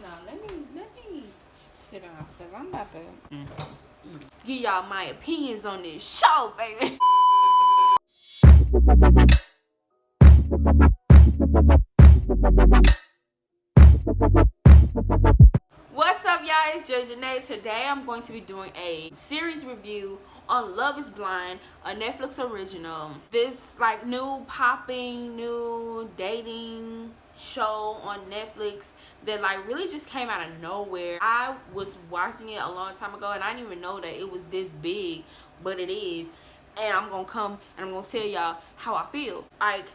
Now let me sit down because I'm about to give y'all my opinions on this show, baby. What's up, y'all? It's Janaé. Today I'm going to be doing a series review on Love is Blind, a Netflix original. This like new popping, new dating show on Netflix that like really just came out of nowhere. I was watching it a long time ago and I didn't even know that it was this big, but it is. And I'm gonna come and I'm gonna tell y'all how I feel. Like,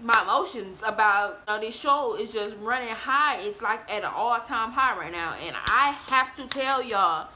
my emotions about this show is just running high. It's like at an all-time high right now, and I have to tell y'all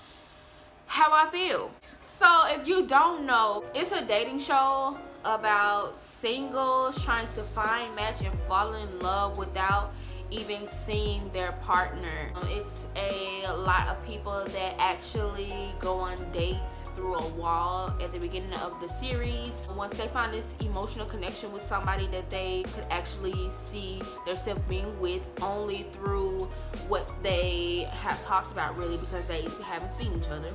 how I feel. So if you don't know, it's a dating show about singles trying to find, match, and fall in love without even seeing their partner. It's a lot of people that actually go on dates through a wall at the beginning of the series. Once they find this emotional connection with somebody that they could actually see themselves being with only through what they have talked about, really, because they haven't seen each other.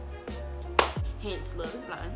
Hence, Love is Blind.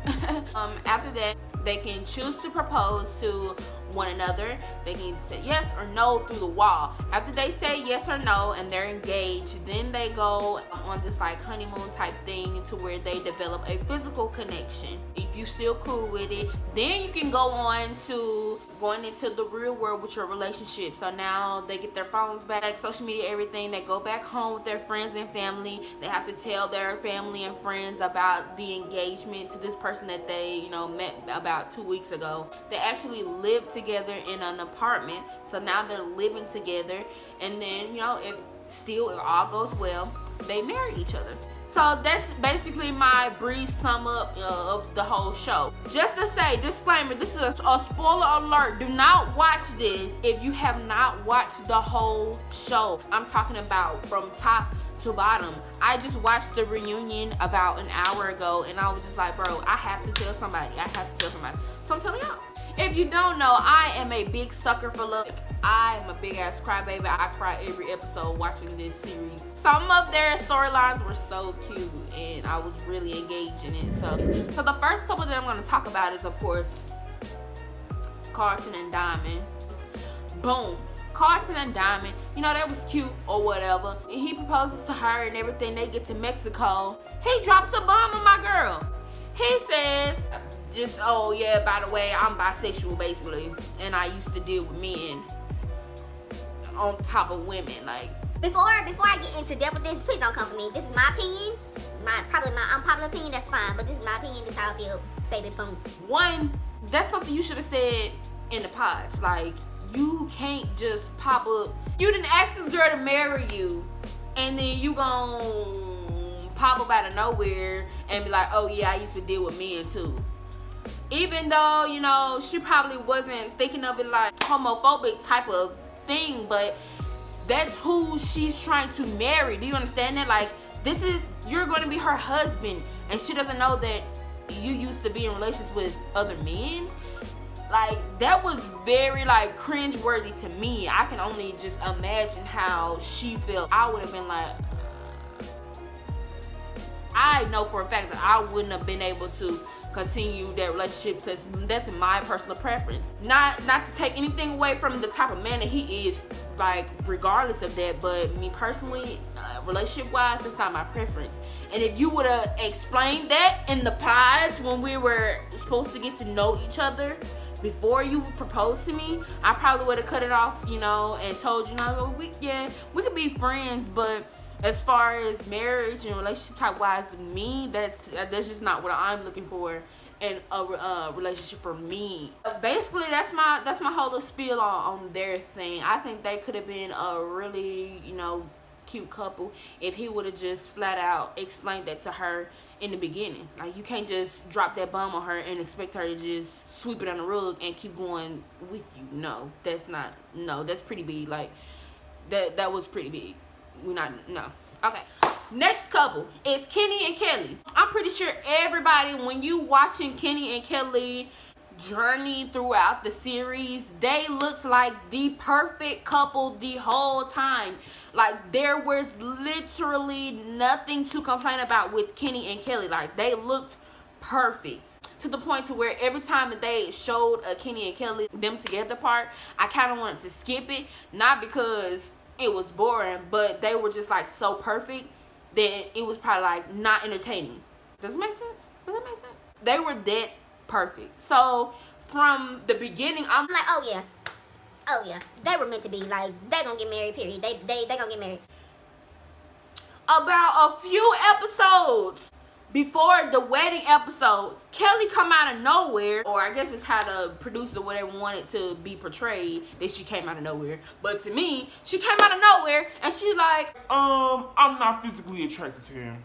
After that, they can choose to propose to one another. They can say yes or no through the wall. After they say yes or no and they're engaged, then they go on this like honeymoon type thing to where they develop a physical connection. If you still cool with it, then you can go on to going into the real world with your relationship. So now they get their phones back, social media, everything. They go back home with their friends and family. They have to tell their family and friends about the engagement to this person that they, met about 2 weeks ago. They actually live together in an apartment. So now they're living together. And then, if all goes well, they marry each other. So that's basically my brief sum up of the whole show. Just to say, disclaimer, this is a spoiler alert. Do not watch this if you have not watched the whole show. I'm talking about from top to bottom. I just watched the reunion about an hour ago and I was just like, bro, I have to tell somebody. So I'm telling y'all. If you don't know, I am a big sucker for love. I am a big ass crybaby. I cry every episode watching this series. Some of their storylines were so cute and I was really engaged in it. So the first couple that I'm going to talk about is, of course, Carlton and Diamond. Boom. Carlton and Diamond, that was cute or whatever. And he proposes to her and everything. They get to Mexico. He drops a bomb on my girl. He says, oh yeah, by the way, I'm bisexual basically. And I used to deal with men on top of women. Like, Before I get into depth with this, please don't come for me. This is my opinion. Probably my unpopular opinion, that's fine. But this is my opinion, this is how I feel. Baby, boom. One, that's something you should have said in the pods. Like, you can't just pop up. You didn't ask this girl to marry you, and then you gon' pop up out of nowhere and be like, oh yeah, I used to deal with men too. Even though, she probably wasn't thinking of it like homophobic type of thing, but that's who she's trying to marry. Do you understand that? Like, you're going to be her husband, and she doesn't know that you used to be in relations with other men. Like, that was very like cringe-worthy to me. I can only just imagine how she felt. I would have been like, I know for a fact that I wouldn't have been able to continue that relationship because that's my personal preference. Not to take anything away from the type of man that he is, like, regardless of that, but me personally, relationship-wise, that's not my preference. And if you would have explained that in the pods when we were supposed to get to know each other before you proposed to me, I probably would have cut it off, and told you, we could be friends, but as far as marriage and relationship type wise, me, that's just not what I'm looking for in a relationship for me. Basically, that's my whole little spiel on their thing. I think they could have been a really, cute couple if he would have just flat out explained that to her in the beginning. Like, you can't just drop that bomb on her and expect her to just sweep it on the rug and keep going with you. No, that's pretty big. Like, that was pretty big. Okay, next couple is Kenny and Kelly. I'm pretty sure everybody, when you watching Kenny and Kelly journey throughout the series, they looked like the perfect couple the whole time. Like, there was literally nothing to complain about with Kenny and Kelly. Like, they looked perfect. To the point to where every time that they showed a Kenny and Kelly, them together part, I kind of wanted to skip it. Not because it was boring, but they were just like so perfect that it was probably like not entertaining. Does it make sense? Does that make sense? They were that perfect. So from the beginning, I'm like, oh yeah, they were meant to be. Like, they gonna get married, period. They gonna get married. About a few episodes before the wedding episode, Kelly come out of nowhere, or I guess it's how the producer whatever wanted to be portrayed, that she came out of nowhere. But to me, she came out of nowhere and she like, I'm not physically attracted to him.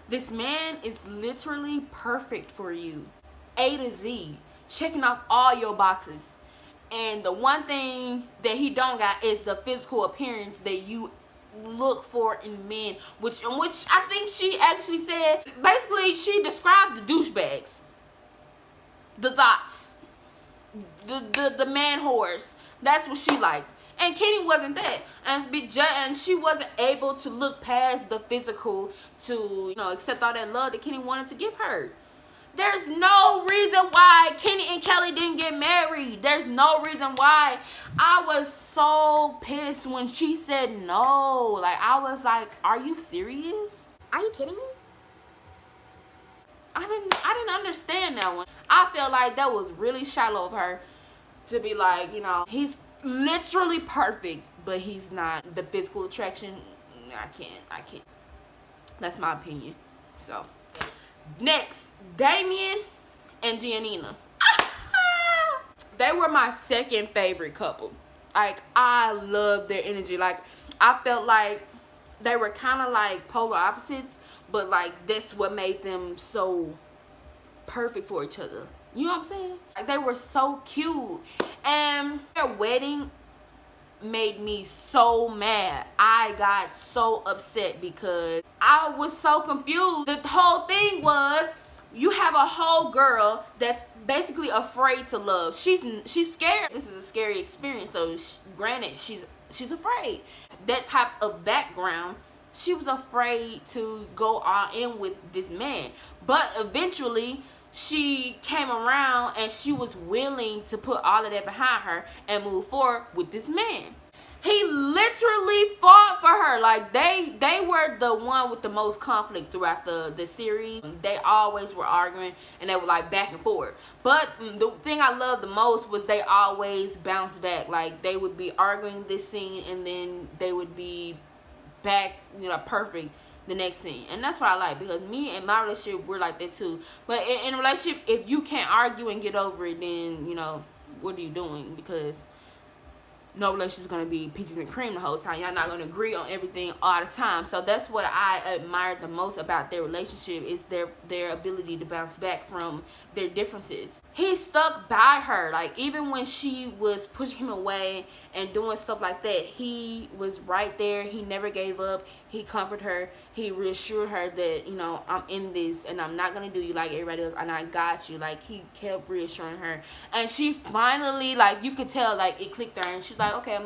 This man is literally perfect for you. A to Z. Checking off all your boxes. And the one thing that he don't got is the physical appearance that you look for in men, which I think she actually said, basically she described the douchebags, the thoughts, the man whores. That's what she liked. And Kenny wasn't that, and she wasn't able to look past the physical to, accept all that love that Kenny wanted to give her. There's no reason why Kenny and Kelly didn't get married. There's no reason why. I was so pissed when she said no. Like, I was like, are you serious? Are you kidding me? I didn't understand that one. I felt like that was really shallow of her to be like, he's literally perfect, but he's not. The physical attraction, I can't. That's my opinion. So, next, Damien and Giannina. They were my second favorite couple. Like, I loved their energy. Like, I felt like they were kind of like polar opposites, but like that's what made them so perfect for each other. You know what I'm saying? Like, they were so cute. And their wedding made me so mad. I got so upset because I was so confused. The whole thing was, you have a whole girl that's basically afraid to love. She's scared. This is a scary experience. So granted, she's afraid. That type of background, she was afraid to go all in with this man. But eventually, she came around and she was willing to put all of that behind her and move forward with this man. He literally fought for her. Like, they were the one with the most conflict throughout the series. They always were arguing and they were like back and forth. But the thing I loved the most was they always bounced back. Like, they would be arguing this scene and then they would be back, perfect the next scene. And that's what I like, because me and my relationship, we're like that too. But in a relationship, if you can't argue and get over it, then what are you doing? Because no relationship is going to be peaches and cream the whole time. Y'all not going to agree on everything all the time. So that's what I admired the most about their relationship, is their ability to bounce back from their differences. He stuck by her. Like, even when she was pushing him away and doing stuff like that, he was right there. He never gave up. He comforted her. He reassured her that, I'm in this and I'm not going to do you like everybody else, and I got you. Like, he kept reassuring her. And she finally, like, you could tell, like, it clicked her, and she's like, okay,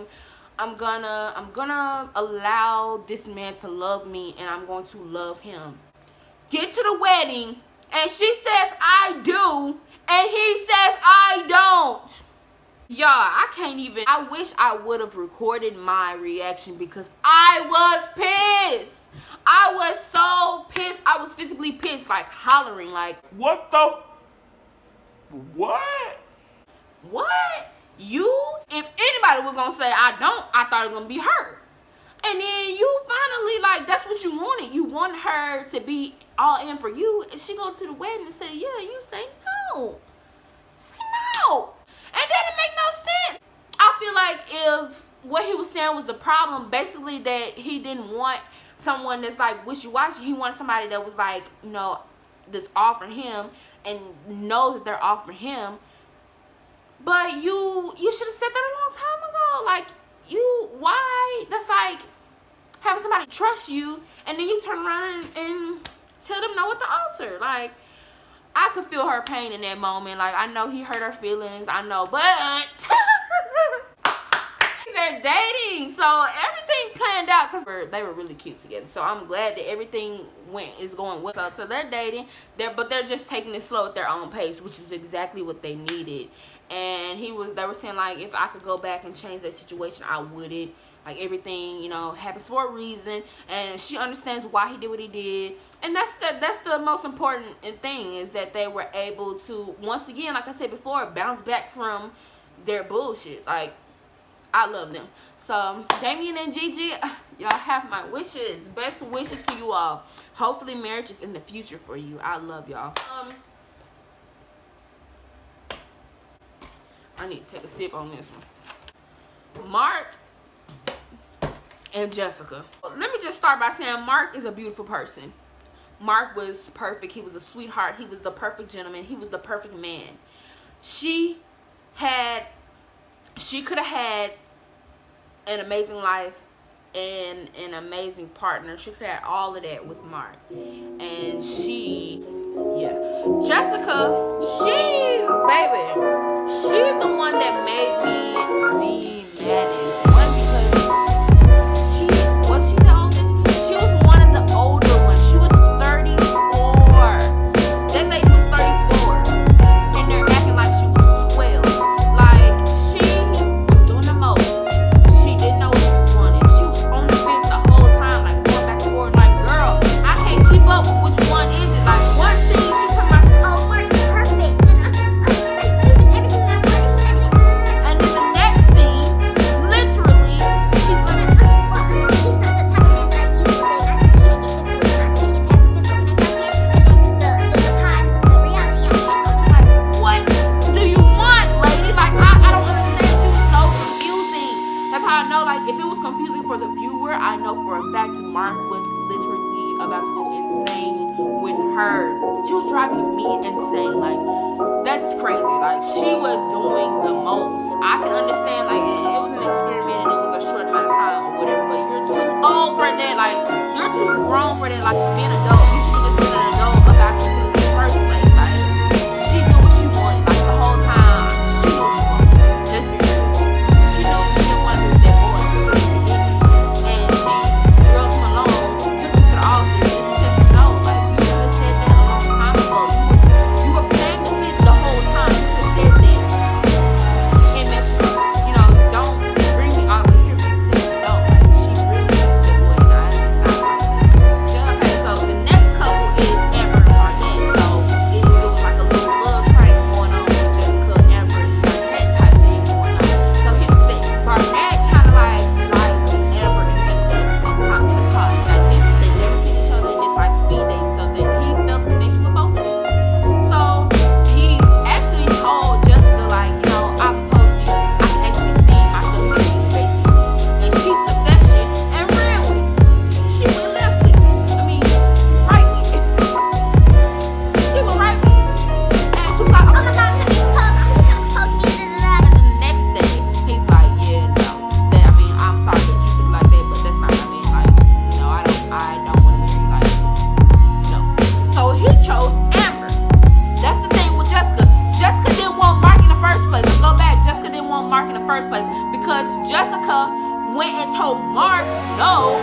I'm gonna allow this man to love me, and I'm going to love him. Get to the wedding, and she says, I do, and he says, I don't. Y'all, I can't even. I wish I would have recorded my reaction, because I was pissed. I was so pissed. I was physically pissed, like hollering, like, What? If anybody was gonna say I don't, I thought it was gonna be her. And then you finally, like, that's what you wanted. You want her to be all in for you. And she goes to the wedding and say, yeah, you say no. Say no. And that didn't make no sense. I feel like if what he was saying was the problem, basically that he didn't want someone that's like wishy-washy. He wanted somebody that was like, that's offering him and knows that they're offering him. But you should have said that a long time ago. Like, why? That's like having somebody trust you, and then you turn around and tell them no at the altar. Like, I could feel her pain in that moment. Like, I know he hurt her feelings. I know, but they're dating, so everything planned out because they were really cute together. So I'm glad that everything is going well. So they're dating, but they're just taking it slow at their own pace, which is exactly what they needed. And they were saying, like, if I could go back and change that situation, I wouldn't. Like, everything, you know, happens for a reason, and she understands why he did what he did. And that's the most important thing, is that they were able to, once again, like I said before, bounce back from their bullshit. Like, I love them. So Damien and Gigi, y'all have my wishes. Best wishes to you all. Hopefully marriage is in the future for you. I love y'all. I need to take a sip on this one. Mark and Jessica. Let me just start by saying Mark is a beautiful person. Mark was perfect. He was a sweetheart. He was the perfect gentleman. He was the perfect man. She could have had an amazing life and an amazing partner. She could have had all of that with Mark. And Jessica, baby, she's the one that made me the maddest. One, because was she the oldest? She was one of the older ones. She was 34. That lady was 34. And they're acting like she was 12. Like, she was doing the most. She didn't know what she was wanting. She was on the fence the whole time, like, going back and forth. Like, girl, I can't keep up with which one is it. Like, one scene, she talking about, Oh, Mark's perfect. He's just everything I want. He's everything. and then the next scene, literally, she's like, He's not the type of man that I what do you want, lady? Like, I don't understand. She was so confusing. That's how I know, like, if it was confusing for the viewer, I know for a fact Mark was literally about to go insane with her. She was driving me insane. Like, that's crazy. Like, she was doing the most. I can understand, like, it was an experiment and it was a short amount of time or whatever, but you're too old for that. Like, you're too grown for that. Like, being an adult, you should have just been an adult about your feelings in the first place. Like, she knew what she wanted. Like, the whole time, she knew what she wanted. Let's be real. She knew she didn't want to be with that boy from the beginning. And she drug him along, took him to the office, and said, no, like, you should have said that a long time ago. You were playing the fence the whole time. You could have said that. And you know, don't bring me out here for you to know. Like, she really loved that boy, and I like it. Okay, so the next couple is Amber&Barnett. So it was like a little love triangle going on with Jessica, Amber, and Barnett type thing going on. So here's the thing. Barnett kind of like Amber and Jessica in the car. Like, they never seen each other, and it's like speed dating. So that he felt a connection with both of them. So he actually told Jessica, like, you know, I proposed to you. I can actually see myself with you, basically. And she took that shit and ran with it. She went left with it. I mean, right with it. She went right with it. And she was like, oh my God, I'm just gonna post me. and then the next day, he's like, yeah, no. I mean, I'm sorry that you feel like that, but that's not what I mean. Like, you know, I don't want to marry, like, no. So he chose Amber. That's the thing with Jessica. Jessica didn't want Mark in the first place. Let's go back. Jessica didn't want Mark in the first place because Jessica went and told Mark no,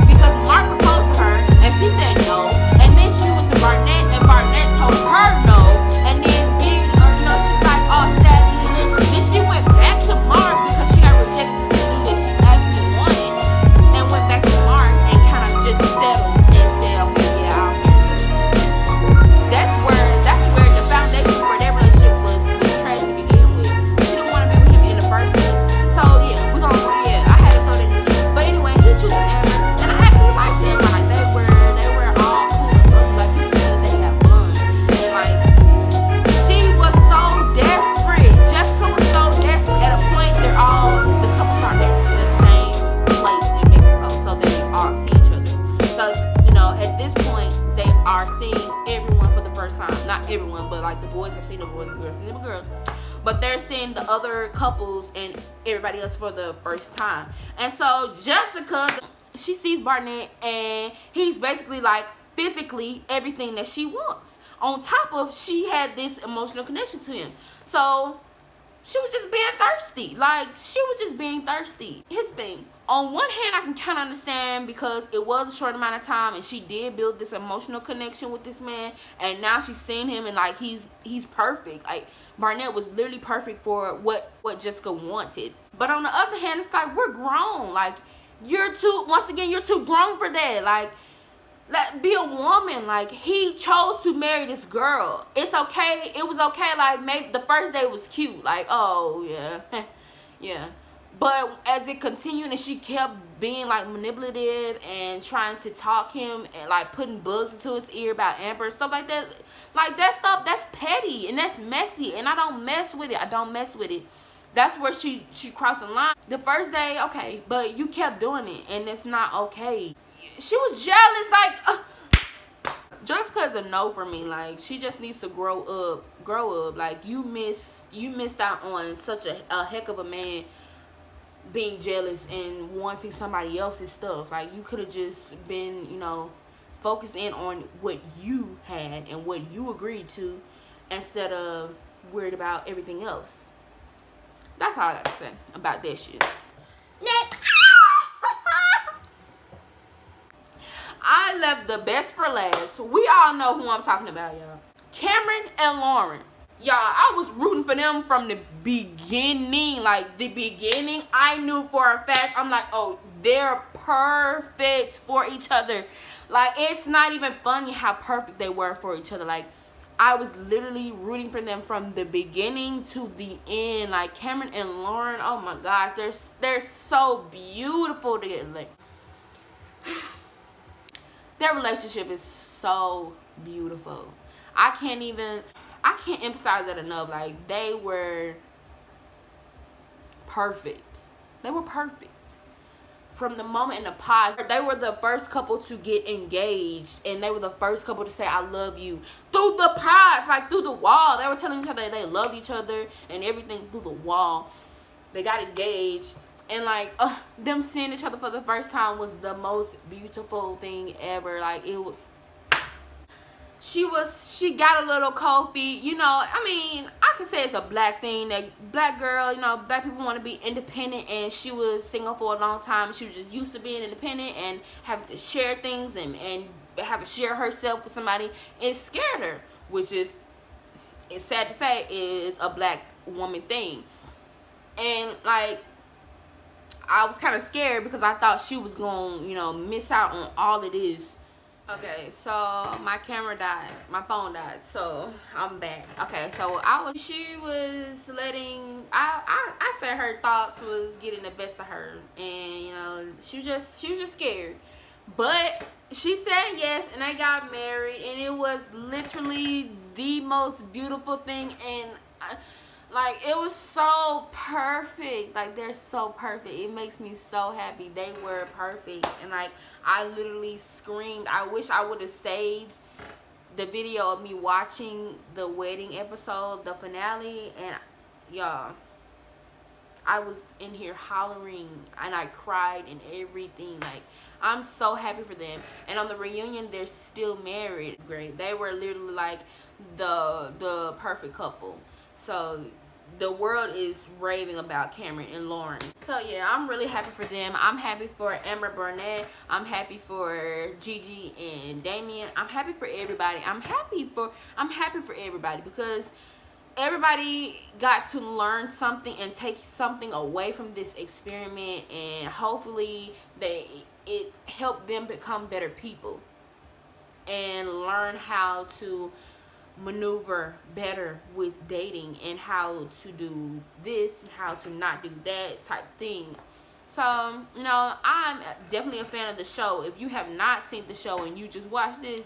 because Mark proposed to her and she said no. And then she went to Barnett and Barnett told her no. And then being, you know, she's like all sad. Then she went back to Mark because she got rejected to do what she actually wanted, and went back to Mark and kind of just settled and said, okay, yeah, I'll marry you. That's where the foundation for their relationship was trash to begin with. She didn't want to be with him in the first place. So yeah, I had to throw that in there. But anyway, he chose Amber, and I actually liked them. Like, they were all cool and lovely. Like, you could they had fun. And like, she was so desperate. Jessica was so desperate. At a point, the couples are at the same place in Mexico, so they all see each other. So, you know, at this point, they are seeing everyone for the first time. Not everyone, but like the boys have seen the boys, the girls seen the girls. But they're seeing the other couples and everybody else for the first time. And so Jessica, she sees Barnett, and he's basically like physically everything that she wants. On top of, she had this emotional connection to him. So she was just being thirsty. Like, she was just being thirsty. Here's the thing. On one hand, I can kind of understand, because it was a short amount of time and she did build this emotional connection with this man, and now she's seeing him and like he's perfect. Like, Barnett was literally perfect for what Jessica wanted. But on the other hand, it's like, we're grown. Like, you're too grown for that. Like, be a woman. Like, he chose to marry this girl. It's okay. It was okay. Like, maybe the first day was cute. Like, oh yeah. Yeah. But as it continued and she kept being like manipulative and trying to talk him and like putting bugs into his ear about Amber and stuff like that. Like, that stuff, that's petty and that's messy, and I don't mess with it. That's where she crossed the line. The first day, okay, but you kept doing it, and it's not okay. She was jealous. Like, Jessica's a no for me. Like, she just needs to grow up. Like, you missed out on such a heck of a man being jealous and wanting somebody else's stuff. Like, you could have just been, focused in on what you had and what you agreed to, instead of worried about everything else. That's all I got to say about that shit. Next. I left the best for last. We all know who I'm talking about, y'all. Cameron and Lauren. Y'all, I was rooting for them from the beginning. Like, the beginning, I knew for a fact. I'm like, oh, they're perfect for each other. Like, it's not even funny how perfect they were for each other. Like, I was literally rooting for them from the beginning to the end. Like, Cameron and Lauren, oh my gosh, they're so beautiful together. Like, their relationship is so beautiful. I can't emphasize that enough. Like, they were perfect. They were perfect. From the moment in the pod, they were the first couple to get engaged, and they were the first couple to say I love you through the pods, like through the wall. They were telling each other they loved each other and everything through the wall. They got engaged, and like them seeing each other for the first time was the most beautiful thing ever. Like, it was. She got a little cold feet, I mean, I could say it's a black thing, that black girl, black people want to be independent, and she was single for a long time. She was just used to being independent and having to share things and have to share herself with somebody. It scared her, which is, it's sad to say, is a black woman thing. And like, I was kind of scared because I thought she was going to miss out on all of this. Okay, so my camera died, my phone died, so I'm back. Okay, so she was letting, I said her thoughts was getting the best of her, and she was just scared, but she said yes, and they got married, and it was literally the most beautiful thing, and like, it was so perfect. Like, they're so perfect. It makes me so happy. They were perfect. And like, I literally screamed. I wish I would have saved the video of me watching the wedding episode, the finale. And y'all, I was in here hollering and I cried and everything. Like, I'm so happy for them. And on the reunion, they're still married. Great. They were literally like the perfect couple. So the world is raving about Cameron and Lauren. So yeah, I'm really happy for them. I'm happy for Amber&Barnett. I'm happy for Gigi and Damien. I'm happy for everybody. I'm happy for everybody, because everybody got to learn something and take something away from this experiment, and hopefully it helped them become better people and learn how to maneuver better with dating, and how to do this and how to not do that type thing. So, I'm definitely a fan of the show. If you have not seen the show and you just watched this,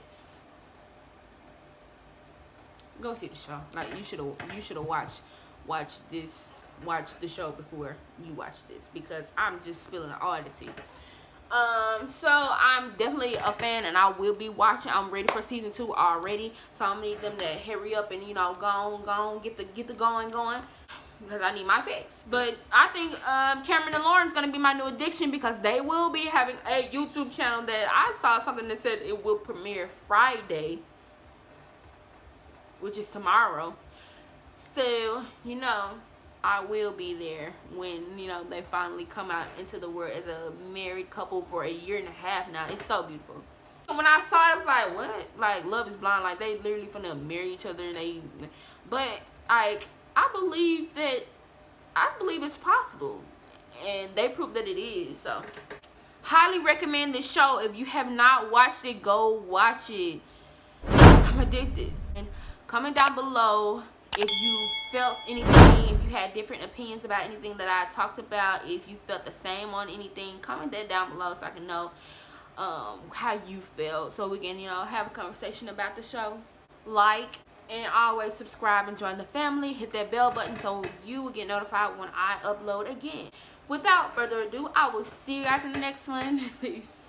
go see the show. Like, you should have watched the show before you watch this, because I'm just feeling the oddity. So I'm definitely a fan, and I will be watching. I'm ready for season 2 already, so I need them to hurry up and go on, get the going. because I need my fix. But I think Cameron and Lauren's gonna be my new addiction, because they will be having a YouTube channel that I saw something that said it will premiere Friday, which is tomorrow. So, you know, I will be there when, you know, they finally come out into the world as a married couple for a year and a half now. It's so beautiful. When I saw it, I was like, what? Like, Love is Blind, like, they literally finna marry each other. But, like, I believe it's possible. And they proved that it is, so. Highly recommend this show. If you have not watched it, go watch it. I'm addicted. And comment down below if you felt anything, if you had different opinions about anything that I talked about, if you felt the same on anything, comment that down below so I can know how you felt, so we can, you know, have a conversation about the show. Like and always subscribe and join the family. Hit that bell button so you will get notified when I upload again. Without further ado, I will see you guys in the next one. Peace.